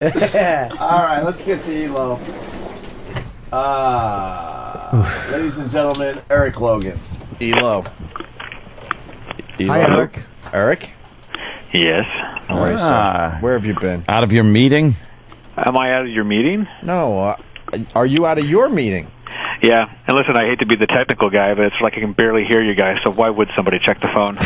All right, let's get to Elo. Ladies and gentlemen, Eric Logan. Elo. Hi, Eric. Eric? Yes. All right, so where have you been? Out of your meeting? Am I out of your meeting? No. Are you out of your meeing? Yeah. And listen, I hate to be the technical guy, but it's like I can barely hear you guys, so why would somebody check the phone?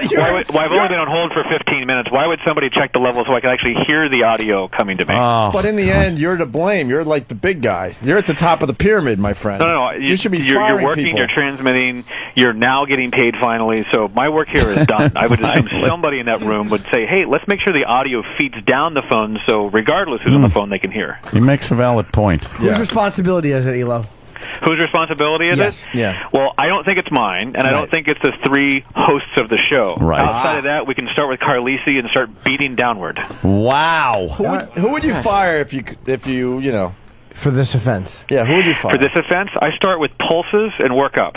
I've only been on hold for 15 minutes. Why would somebody check the level so I can actually hear the audio coming to me? But in the end, you're to blame. You're like the big guy. You're at the top of the pyramid, my friend. No. You should be You're working, people. you're transmitting, you're now getting paid finally, so my work here is done. I would assume somebody in that room would say, hey, let's make sure the audio feeds down the phone so regardless who's on the phone, they can hear. He makes a valid point. Whose responsibility is it, Elo? Whose responsibility is it? Yeah. Well, I don't think it's mine, and I don't think it's the three hosts of the show. Right. Outside of that, we can start with Carlisi and start beating downward. Wow. Who would you fire if you know? For this offense. Yeah, who would you fire? For this offense, I start with pulses and work up.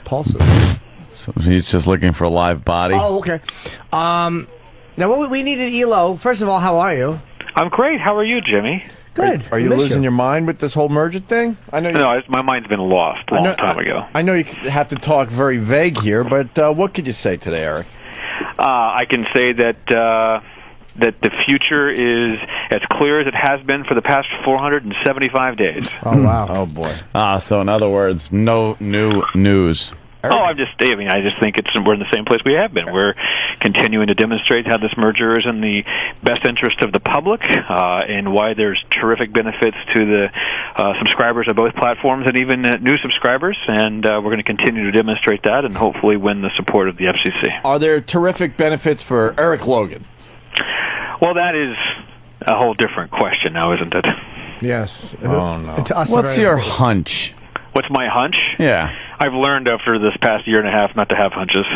Pulses. So he's just looking for a live body. Oh, okay. Now, what we needed, Elo. First of all, how are you? I'm great. How are you, Jimmy? Good. Are you losing your mind with this whole merger thing? I know. No, my mind's been lost a long time ago. I know you have to talk very vague here, but what could you say today, Eric? I can say that the future is as clear as it has been for the past 475 days. Oh, wow. Oh, boy. So in other words, no new news. Eric? I just think we're in the same place we have been. We're continuing to demonstrate how this merger is in the best interest of the public, and why there's terrific benefits to the subscribers of both platforms and even new subscribers. And we're going to continue to demonstrate that and hopefully win the support of the FCC. Are there terrific benefits for Eric Logan? Well, that is a whole different question now, isn't it? Yes. Oh, no. What's your hunch? What's my hunch? Yeah. I've learned after this past year and a half not to have hunches.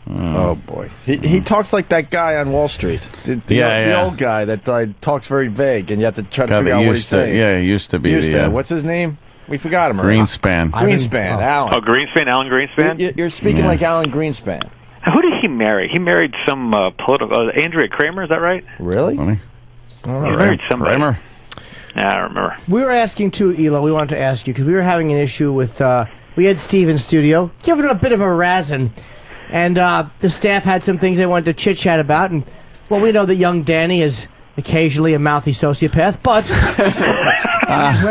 Oh, boy. He talks like that guy on Wall Street. The old guy that talks very vague, and you have to try to figure out what he's saying. Yeah, he used to be. What's his name? We forgot him. Greenspan. Greenspan, Alan. Oh, Greenspan, Alan Greenspan? You're speaking like Alan Greenspan. Who did he marry? He married some political... Andrea Kramer, is that right? Really? Funny. He married somebody. Kramer? Yeah, I don't remember. We were asking, too, Elo, we wanted to ask you, because we were having an issue with... we had Steve in studio, giving him a bit of a razzing. And the staff had some things they wanted to chit-chat about. And, well, we know that young Danny is occasionally a mouthy sociopath, but...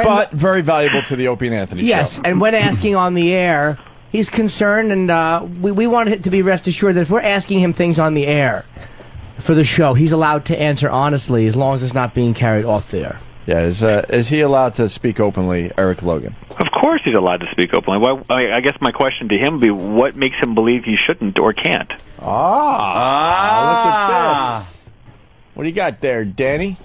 but very valuable to the Opie and Anthony show. Yes, and when asking on the air, he's concerned, and we wanted it to be rest assured that if we're asking him things on the air for the show, he's allowed to answer honestly as long as it's not being carried off the air. Yeah, is he allowed to speak openly, Eric Logan? Of course he's allowed to speak openly. I guess my question to him would be, what makes him believe he shouldn't or can't? Look at this. What do you got there, Danny?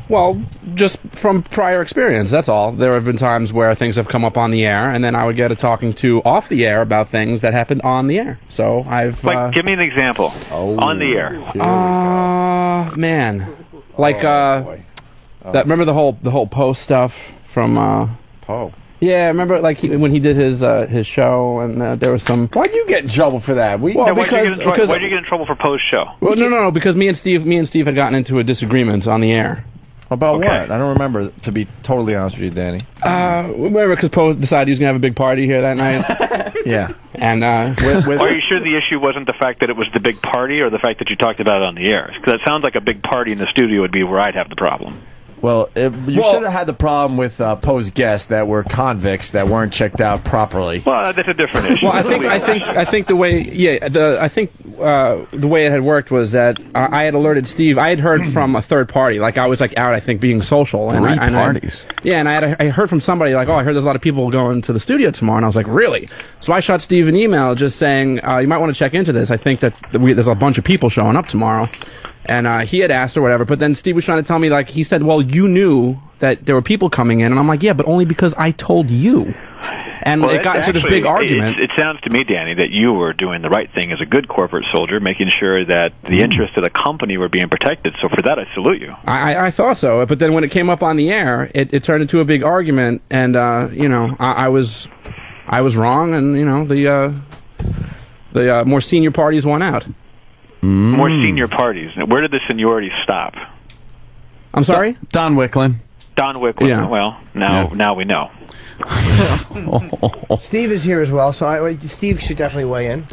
Well, just from prior experience, that's all. There have been times where things have come up on the air, and then I would get a talking to off the air about things that happened on the air. So I've... give me an example. On the air. Man. Like, remember the whole Poe stuff from... Poe? Yeah, remember when he did his show, and there was some... Why'd you get in trouble for that? Why'd you get in trouble for Poe's show? Well, no, because me and Steve had gotten into a disagreement on the air. About what? I don't remember, to be totally honest with you, Danny. Remember, because Poe decided he was going to have a big party here that night? Yeah. And are you sure the issue wasn't the fact that it was the big party or the fact that you talked about it on the air? Because it sounds like a big party in the studio would be where I'd have the problem. Well, you should have had the problem with Poe's guests that were convicts that weren't checked out properly. Well, that's a different issue. Well, I think the way the way it had worked was that I had alerted Steve. I had heard from a third party, like I was out, I think, being social. And parties. And I heard from somebody like, oh, I heard there's a lot of people going to the studio tomorrow, and I was like, really? So I shot Steve an email just saying, you might want to check into this. I think that there's a bunch of people showing up tomorrow. And he had asked or whatever, but then Steve was trying to tell me, like, he said, well, you knew that there were people coming in, and I'm like, yeah, but only because I told you. And it got into this big argument. It sounds to me, Danny, that you were doing the right thing as a good corporate soldier, making sure that the interests of the company were being protected. So for that, I salute you. I thought so, but then when it came up on the air, it turned into a big argument, and I was wrong, and the more senior parties won out. more senior parties. Where did the seniority stop? I'm sorry? Don Wicklund. Don Wicklund. Yeah. Well, now we know. Steve is here as well, so Steve should definitely weigh in.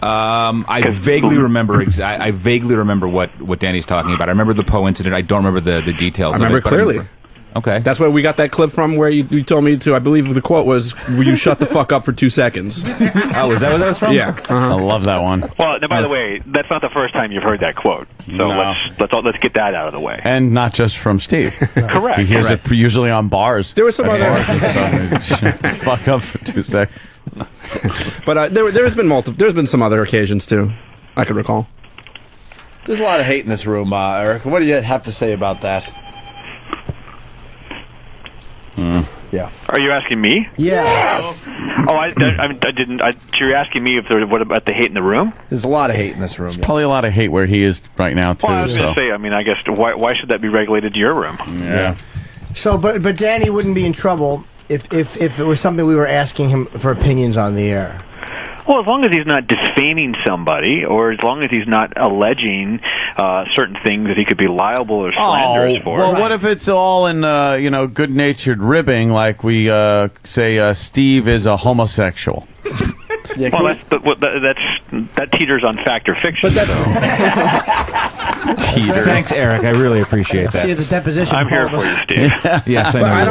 I vaguely remember. I vaguely remember what Danny's talking about. I remember the Poe incident. I don't remember the details. I remember of it, clearly. Okay, That's where we got that clip from, where you told me to. I believe the quote was, "Will you shut the fuck up for 2 seconds?" oh, was that where that was from? Yeah. I love that one. Well, by the way, that's not the first time you've heard that quote. So No. let's get that out of the way. And not just from Steve. Correct. He hears it usually on bars. There was some At other- bars and stuff. Fuck up for 2 seconds. But there's been some other occasions too, I could recall. There's a lot of hate in this room, Eric. What do you have to say about that? Yeah. Are you asking me? Yes. Oh, I didn't. You're asking me if what about the hate in the room? There's a lot of hate in this room. Probably a lot of hate where he is right now, too. Well, I was going to say. I mean, I guess why should that be regulated to your room? Yeah. So, but Danny wouldn't be in trouble if it was something we were asking him for opinions on the air. Well, as long as he's not defaming somebody, or as long as he's not alleging certain things that he could be liable or slanderous for. Well, what if it's all in, good-natured ribbing, like we say Steve is a homosexual? Yeah, well, that teeters on fact or fiction. But Thanks, Eric. I really appreciate See that. the deposition. I'm here for you, Steve. Yes, I But know. I you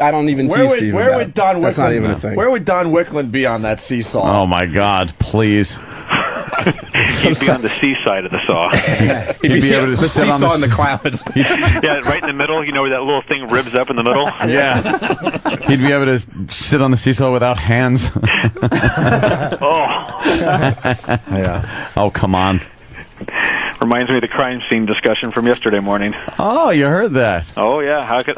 are. don't even where tease would, Steve where about would it. Don That's Wicklund? not even a thing. Where would Don Wicklund be on that seesaw? Oh, my God, please. He'd be on the C side of the saw. He'd be able to the sit on seesaw in the the... clouds. Yeah, right in the middle. You know where that little thing ribs up in the middle? Yeah. He'd be able to sit on the seesaw without hands. Oh, Yeah. Oh, come on. reminds me of the crime scene discussion from yesterday morning. Oh, you heard that. Oh yeah, how could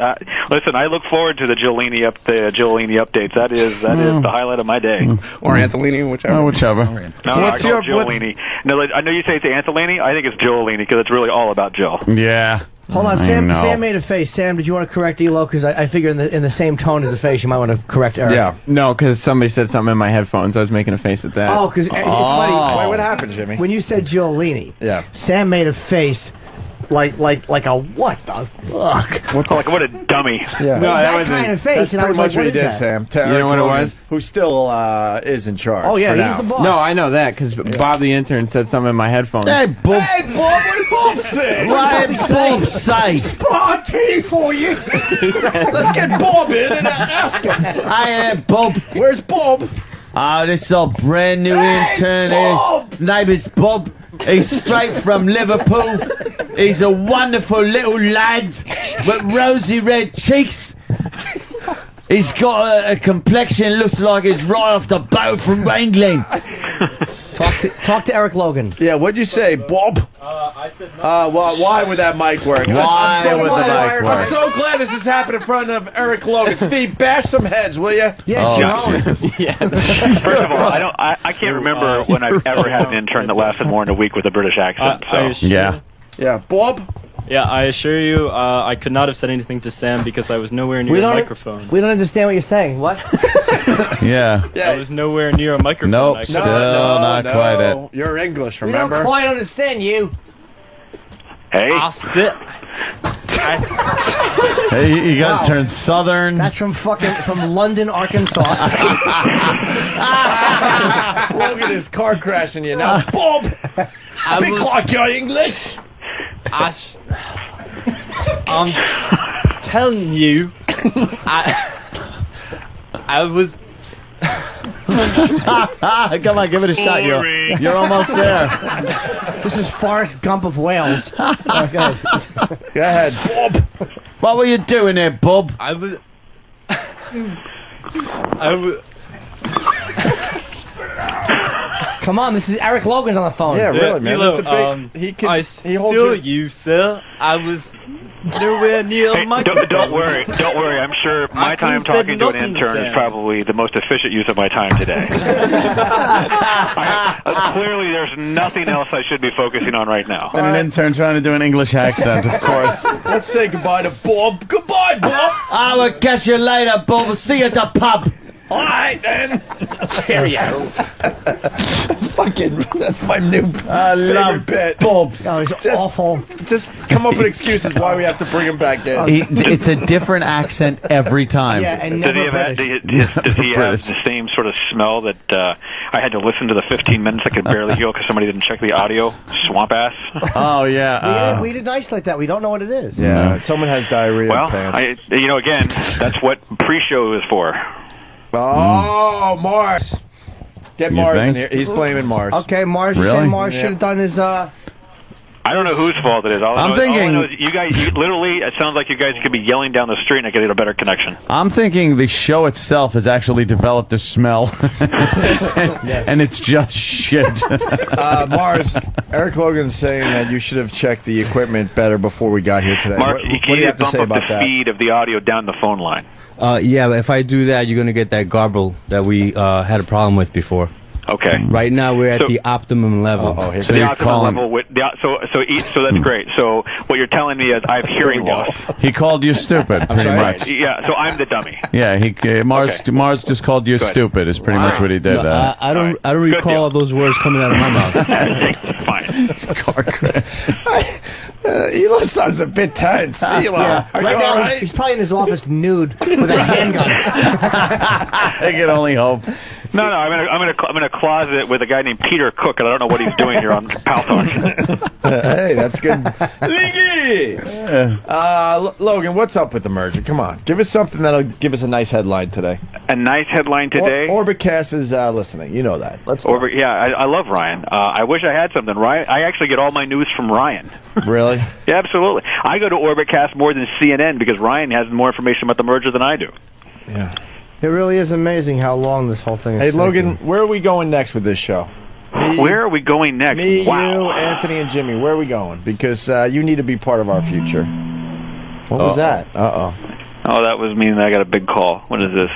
listen? I look forward to the Giolini updates. That is the highlight of my day. Or Antolini, whichever. Oh, whichever. No, I call it Giolini. No, I know you say it's Antolini. I think it's Giolini because it's really all about Joe. Yeah. Hold on, I Sam. know. Sam made a face. Sam, did you want to correct Elo? Because I figure in the same tone as the face, you might want to correct Eric. Yeah. No, because somebody said something in my headphones. I was making a face at that. Oh, because it's funny. Wait, what happened, Jimmy? When you said Giolini, Yeah. Sam made a face like a what the fuck? What a dummy. Yeah. No, that was kind of face, That's and I pretty was much like, what he is did, that? Sam. To You know Eric what it Logan, was? Who still is in charge. Oh yeah, for he's now. the boss. No, I know that because Bob the intern said something in my headphones. Hey, Bob. Hey, Bob. What did Bob say? What did Bob say? Party for you. Let's get Bob in and ask him. Hi, Bob. Where's Bob? This is our brand new intern Bob! here. His name is Bob. He's straight from Liverpool. He's a wonderful little lad with rosy red cheeks. He's got a complexion looks like he's right off the boat from England. Talk to Eric Logan. Yeah, what'd you say, Bob? I said no. Why would that mic work? Why would the mic work? I'm so glad this has happened in front of Eric Logan. Steve, bash some heads, will you? Yes, your own. First of all, I can't remember when I've ever had an intern that lasted more than a week with a British accent. So. Yeah. Yeah, Bob? Yeah, I assure you, I could not have said anything to Sam because I was nowhere near a microphone. We don't understand what you're saying. What? Yeah. I was nowhere near a microphone. Nope, I still couldn't- not quite it. You're English, We don't remember? quite understand you. Hey, I'll sit. Hey, you got to Wow. turn southern. That's from London, Arkansas. Logan is car crashing you now. Bob! Speak like you're English! I'm telling you, I was. Come on, give it a shot. You're almost there. This is Forrest Gump of Wales. Okay. Go ahead, Bob! What were you doing there, Bob? I was. Come on, this is Eric Logan's on the phone. Yeah, really, man. Look, That's the big, I he holds assure your- you, sir, I was nowhere near a hey, microphone. don't worry. I'm sure my I time couldn't say talking to an nothing, intern is Sam. probably the most efficient use of my time today. Clearly, there's nothing else I should be focusing on right now. And an intern trying to do an English accent, of course. Let's say goodbye to Bob. Goodbye, Bob! I will catch you later, Bob. We'll see you at the pub. All right, then. Cheerio. Fucking, that's my new I love bit. Bob. Oh, he's awful. Just come up with excuses why we have to bring him back in. It's a different accent every time. Yeah, and Does never he have, British. does he have the same sort of smell that I had to listen to the 15 minutes I could barely hear because somebody didn't check the audio? Swamp ass. Oh, yeah. We did nice like that. We don't know what it is. Yeah, someone has diarrhea Well, in pants. again, that's what pre-show is for. Oh, Mars. Get You Mars in think? here. He's blaming Mars. Okay, Mars. You Really? say Mars should have done his. I don't know whose fault it is. All I I'm know thinking- is you guys, literally, it sounds like you guys could be yelling down the street and I could get a better connection. I'm thinking the show itself has actually developed a smell. And it's just shit. Mars, Eric Logan's saying that you should have checked the equipment better before we got here today. Mark, what you do you have to bump say up about the that? speed of the audio down the phone line. Yeah, but if I do that, you're gonna get that garble that we had a problem with before. Okay. Right now, we're at So- the optimum level. Oh, here So the optimum level with so that's great. So what you're telling me is I have hearing loss. He called you stupid, pretty Right. much. Yeah. So I'm the dummy. Yeah, Mars just called you Good. stupid is pretty much what he did. No, I don't Good recall deal. those words coming out of my mouth. Fine. Eli sounds a bit tense. Eli, are Right you now, all right? he's probably in his office nude with a handgun. I can only hope. No, I'm in a closet with a guy named Peter Cook, and I don't know what he's doing here on Pal Talk. Hey, that's good. Leaky! Logan, what's up with the merger? Come on. Give us something that'll give us a nice headline today. A nice headline today. Orbitcast is listening. You know that. Let's go. Yeah, I love Ryan. I wish I had something. Ryan, I actually get all my news from Ryan. Really? Yeah, absolutely. I go to Orbitcast more than CNN because Ryan has more information about the merger than I do. Yeah. It really is amazing how long this whole thing is. Hey, taking. Logan, where are we going next with this show? Where are we going next? Me, Wow. you, Anthony, and Jimmy. Where are we going? Because you need to be part of our future. What was that? Uh-oh. Oh, that was me, and I got a big call. What is this?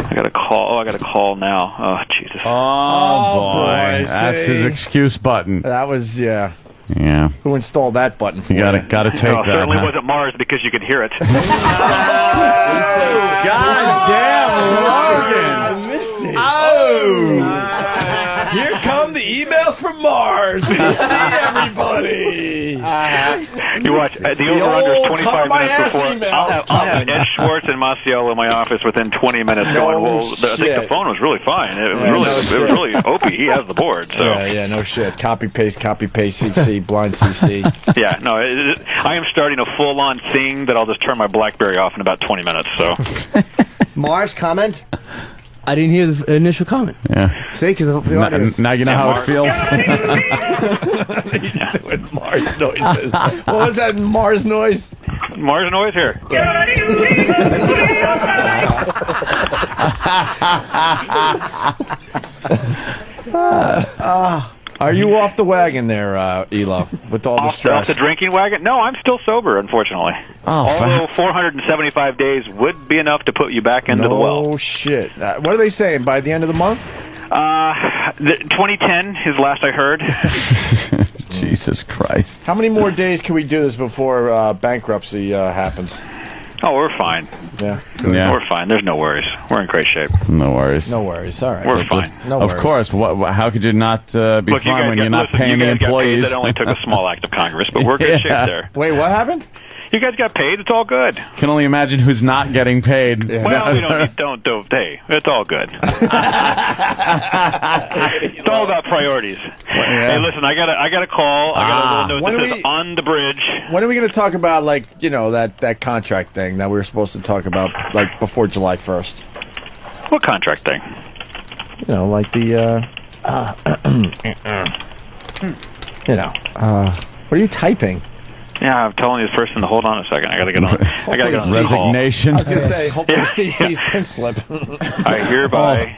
I got a call. Oh, I got a call now. Oh, Jesus. Oh, boy. boy, That's see? his excuse button. That was, yeah. Yeah. Who installed that button for You gotta take No, it that. certainly huh? wasn't Mars because you could hear it. God damn, Logan! I missed it. Oh! Here come the emails from Mars. We see everybody. You watch. The over-under is old 25 cover my minutes ass before. emails I'll have coming. Ed Schwartz and Maciel in my office within 20 minutes going, well, I think shit. the phone was really fine. It was Yeah, really, no it shit. was really Opie. He has the board. So Yeah, no shit. Copy paste, CC, blind CC. yeah, no, I am starting a full-on thing that I'll just turn my BlackBerry off in about 20 minutes. So Mars comment. I didn't hear the initial comment. Yeah. See, because the audience. Now you know how it feels. He's doing Mars noises. What was that Mars noise? Mars noise here. Are you off the wagon there, Elo, with all the Off stress? the drinking wagon? No, I'm still sober, unfortunately. Although 475 days would be enough to put you back into the well. Oh, shit. What are they saying? By the end of the month? 2010 is last I heard. Jesus Christ. How many more days can we do this before bankruptcy happens? Oh, we're fine. Yeah. Yeah. We're fine. There's no worries. We're in great shape. No worries. No worries. All right. We're fine. No Of worries. course. How could you not be Look, you fine guys when you're not listen, paying you the guys got paid. employees? That only took a small act of Congress, but we're in good shape there. Wait, what happened? You guys got paid. It's all good. Can only imagine who's not getting paid. Yeah. Well, we don't. Hey, it's all good. It's all about priorities. Hey, listen, I got a call. I got a little When note are that says on the bridge. When are we going to talk about, like, you know, that contract thing that we were supposed to talk about, like, before July 1st? What contract thing? You know, like the, what are you typing? Yeah, I'm telling this person to hold on a second. I gotta get on. I gotta get on this call. Resignation. I was going to say, hopefully Steve sees pink slip. I hereby.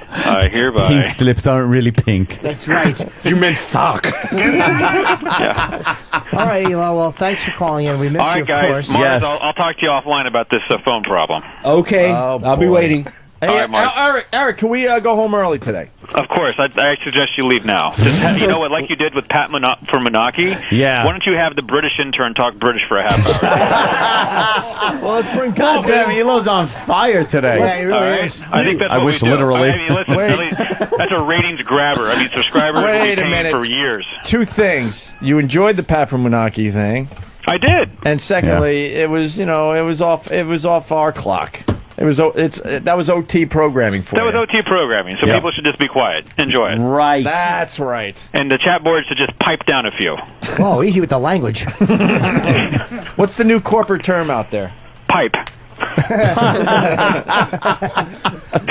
Pink slips aren't really pink. That's right. You meant sock. Yeah. All right, Elo. Well, thanks for calling in. We missed All you, right, of guys. course. Mars, Yes. I'll talk to you offline about this phone problem. Okay, Oh, I'll be boy. waiting. Hey, All right, Mark. Eric, can we go home early today? Of course. I suggest you leave now. Just you know what, like you did with Pat for Menaki? Yeah. Why don't you have the British intern talk British for a half hour? Well, let's bring God damn, Elo's on fire today. Yeah, he really All right? is. I think that's I what wish we do. literally. I mean, listen, at least that's a ratings grabber. I mean, subscribers will be Wait a paying minute. for years. Two things. You enjoyed the Pat from Menaki thing, I did. and secondly, it was off our clock. That was OT programming for That you. was OT programming, so Yeah. people should just be quiet. Enjoy it. Right. That's right. And the chat board should just pipe down a few. Whoa, easy with the language. What's the new corporate term out there? Pipe.